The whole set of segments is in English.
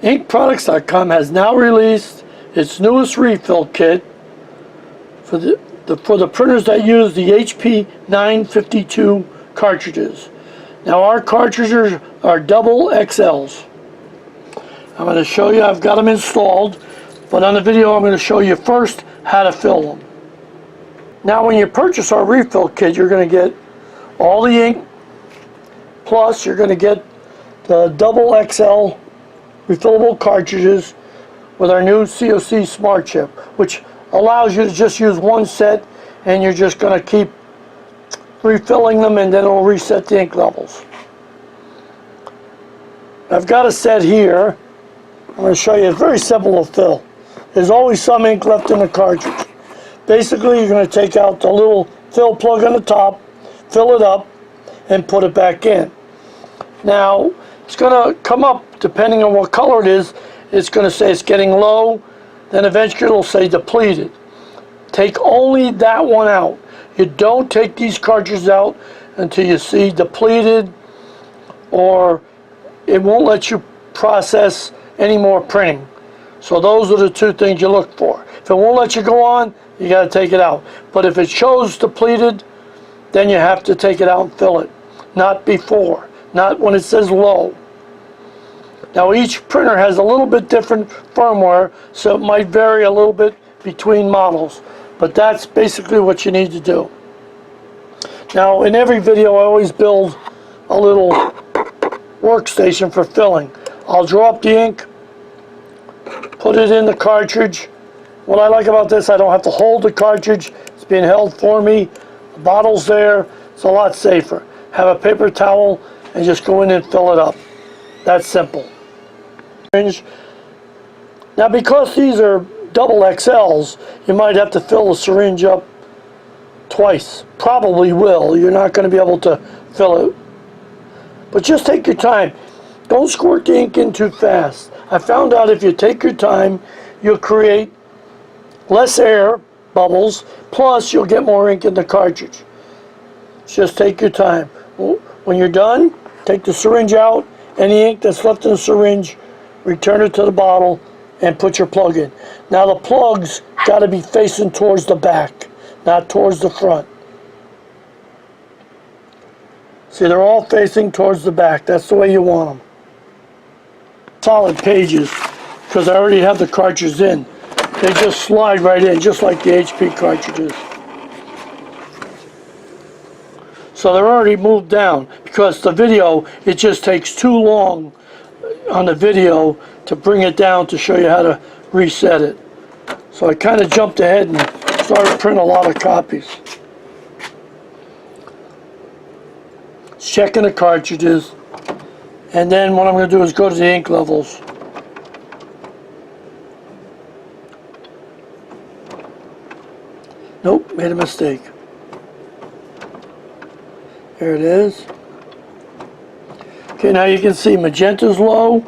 inkproducts.com has now released its newest refill kit for the printers that use the HP 952 cartridges. Now our cartridges are double XLs. I'm going to show you, I've got them installed, but on the video I'm going to show you first how to fill them. Now when you purchase our refill kit, you're going to get all the ink, plus you're going to get the double XL refillable cartridges with our new COC Smart Chip, which allows you to just use one set, and you're just going to keep refilling them, and then it'll reset the ink levels. I've got a set here. I'm going to show you. It's very simple to fill. There's always some ink left in the cartridge. Basically, you're going to take out the little fill plug on the top, fill it up, and put it back in. Now, it's going to come up, depending on what color it is, it's going to say it's getting low, then eventually it'll say depleted. Take only that one out. You don't take these cartridges out until you see depleted, or it won't let you process any more printing. So those are the two things you look for. If it won't let you go on, you got to take it out. But if it shows depleted, then you have to take it out and fill it. Not before, not when it says low. Now each printer has a little bit different firmware, so it might vary a little bit between models, but that's basically what you need to do. Now in every video I always build a little workstation for filling. I'll draw up the ink, put it in the cartridge. What I like about this, I don't have to hold the cartridge, it's being held for me. The bottle's there, it's a lot safer. Have a paper towel and just go in and fill it up. That's simple. Now because these are double XLs, you might have to fill the syringe up twice. Probably will. You're not going to be able to fill it. But just take your time. Don't squirt the ink in too fast. I found out if you take your time, you'll create less air bubbles, plus you'll get more ink in the cartridge. Just take your time. When you're done, take the syringe out. Any ink that's left in the syringe, return it to the bottle and put your plug in. Now the plug's got to be facing towards the back, not towards the front. See, they're all facing towards the back. That's the way you want them. Solid pages, because I already have the cartridges in. They just slide right in, just like the HP cartridges. So they're already moved down, because the video, it just takes too long on the video to bring it down to show you how to reset it. So I kind of jumped ahead and started printing a lot of copies. Checking the cartridges, and then what I'm going to do is go to the ink levels. Nope, made a mistake. There it is. Okay, now you can see magenta's low,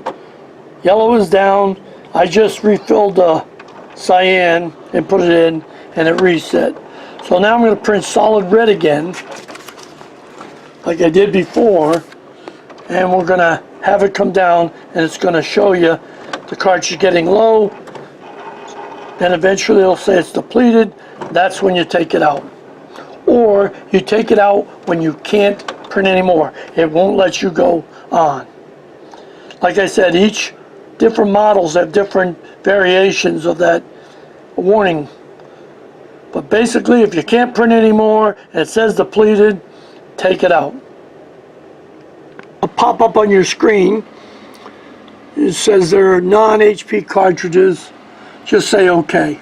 yellow is down. I just refilled the cyan and put it in, and it reset. So now I'm going to print solid red again, like I did before, and we're going to have it come down, and it's going to show you the cartridge getting low. Then eventually it'll say it's depleted. That's when you take it out. Or you take it out when you can't print anymore. It won't let you go on. Like I said, each different models have different variations of that warning. But basically, if you can't print anymore and it says depleted, take it out. It'll pop up on your screen. It says there are non-HP cartridges. Just say OK.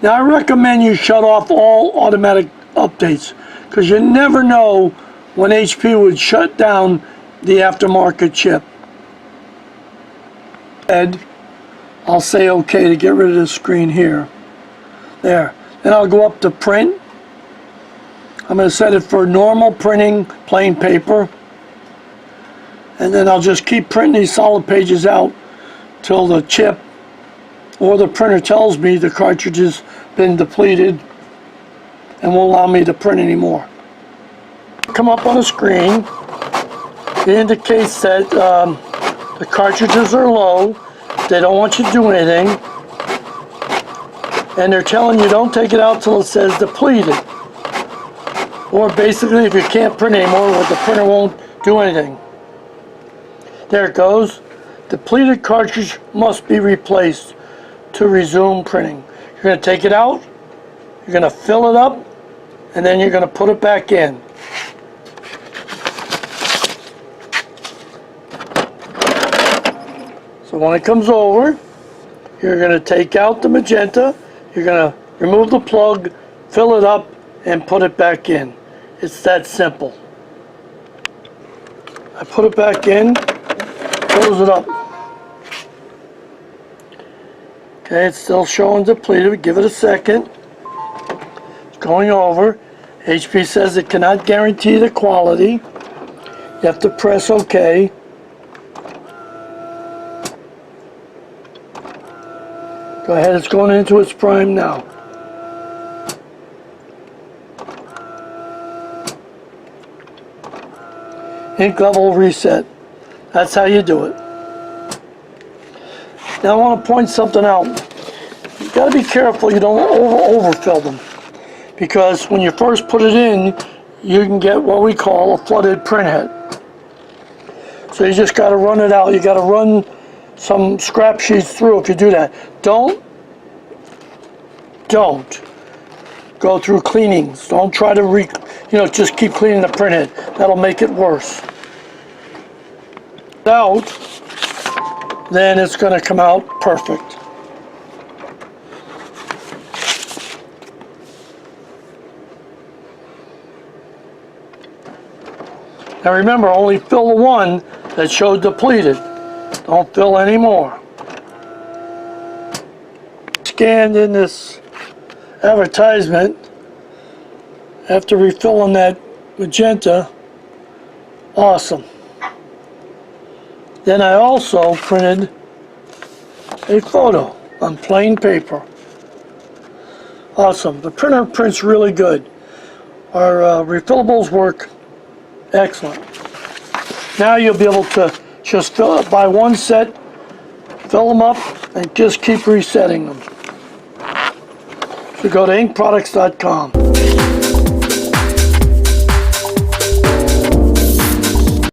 Now I recommend you shut off all automatic updates, because you never know when HP would shut down the aftermarket chip. And I'll say OK to get rid of the screen here. There. Then I'll go up to print. I'm going to set it for normal printing, plain paper. And then I'll just keep printing these solid pages out till the chip or the printer tells me the cartridge has been depleted and won't allow me to print anymore. Come up on the screen. It indicates that The cartridges are low. They don't want you to do anything. And they're telling you don't take it out till it says depleted. Or basically if you can't print anymore, the printer won't do anything. There it goes. Depleted cartridge must be replaced to resume printing. You're going to take it out, you're going to fill it up, and then you're going to put it back in. So when it comes over, you're going to take out the magenta, you're going to remove the plug, fill it up, and put it back in. It's that simple. I put it back in, close it up. Okay, it's still showing depleted. Give it a second. It's going over. HP says it cannot guarantee the quality. You have to press OK. Go ahead, it's going into its prime now. Ink level reset. That's how you do it. Now I want to point something out. You've got to be careful you don't overfill them. Because when you first put it in, you can get what we call a flooded printhead. So you just got to run it out. You got to run some scrap sheets through if you do that. Don't go through cleanings. Don't try to just keep cleaning the printhead. That'll make it worse. Out, then it's going to come out perfect. Now remember, only fill the one that showed depleted. Don't fill any more. Scanned in this advertisement after refilling that magenta. Awesome. Then I also printed a photo on plain paper. Awesome. The printer prints really good. Our refillables work excellent. Now you'll be able to just buy one set, fill them up, and just keep resetting them. So go to inkproducts.com.